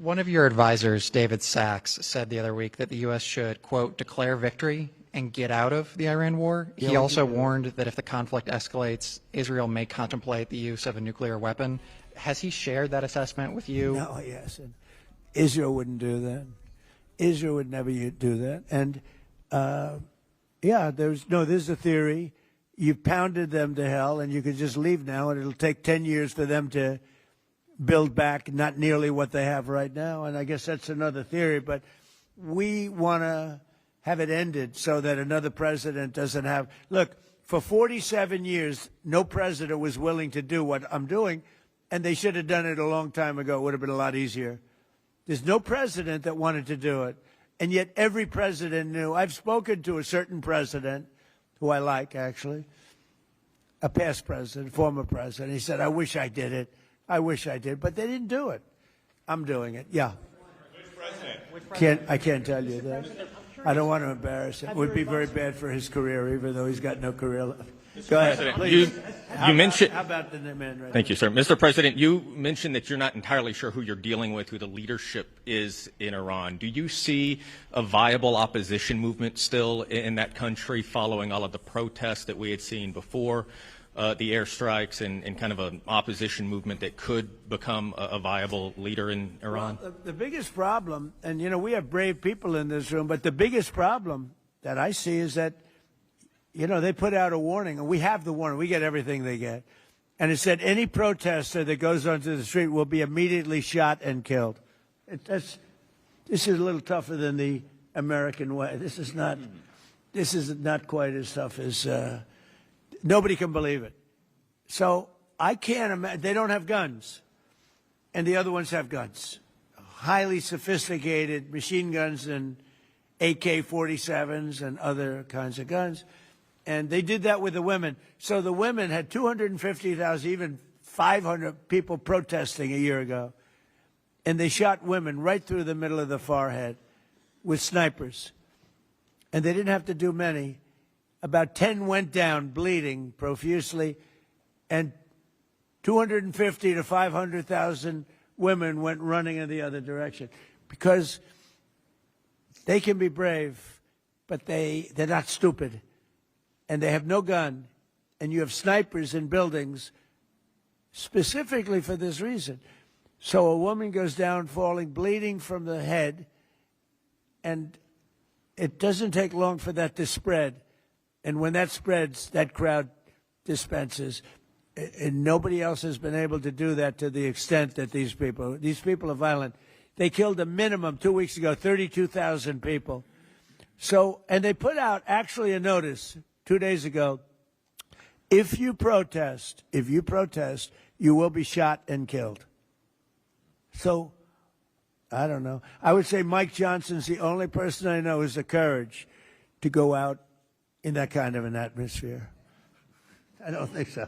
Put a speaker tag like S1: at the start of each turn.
S1: One of your advisors, David Sachs, said the other week that the U.S. should, quote, declare victory and get out of the Iran war.
S2: Yeah,
S1: he also warned that if the conflict escalates, Israel may contemplate the use of a nuclear weapon. Has he shared that assessment with you?
S2: No, he hasn't. Israel wouldn't do that. Israel would never do that. And, there's a theory. You've pounded them to hell, and you can just leave now, and it'll take 10 years for them to build back not nearly what they have right now. And I guess that's another theory. But we want to have it ended so that another president doesn't have. Look, for 47 years, no president was willing to do what I'm doing, and they should have done it a long time ago. It would have been a lot easier. There's no president that wanted to do it, and yet every president knew. I've spoken to a certain president, who I like, actually, a past president, former president. He said, I wish I did it. I wish I did. But they didn't do it. I'm doing it. Yeah.
S3: Which president?
S2: I can't tell you that. I don't want to embarrass him. It would be very bad for his career, even though he's got no career left. Go ahead, please.
S3: You mentioned.
S2: How about the man right
S3: Thank you, sir. Mr. President, you mentioned that you're not entirely sure who you're dealing with, who the leadership is in Iran. Do you see a viable opposition movement still in that country following all of the protests that we had seen before the airstrikes and kind of an opposition movement that could become a viable leader in Iran?
S2: Well, the biggest problem, and, we have brave people in this room, but the biggest problem that I see is that, they put out a warning, and we have the warning. We get everything they get. And it said any protester that goes onto the street will be immediately shot and killed. This is a little tougher than the American way. This is not quite as tough as nobody can believe it. So I can't imagine. They don't have guns, and the other ones have guns, highly sophisticated machine guns and AK-47s and other kinds of guns. And they did that with the women. So the women had 250,000, even 500 people protesting a year ago. And they shot women right through the middle of the forehead with snipers. And they didn't have to do many. About 10 went down bleeding profusely. And 250 to 500,000 women went running in the other direction. Because they can be brave, but they're not stupid. And they have no gun, and you have snipers in buildings specifically for this reason. So a woman goes down falling, bleeding from the head, and it doesn't take long for that to spread. And when that spreads, that crowd dispenses. And nobody else has been able to do that to the extent that these people are violent. They killed a minimum 2 weeks ago, 32,000 people. So, and they put out actually a notice 2 days ago, if you protest, you will be shot and killed. So, I don't know. I would say Mike Johnson's the only person I know who has the courage to go out in that kind of an atmosphere. I don't think so.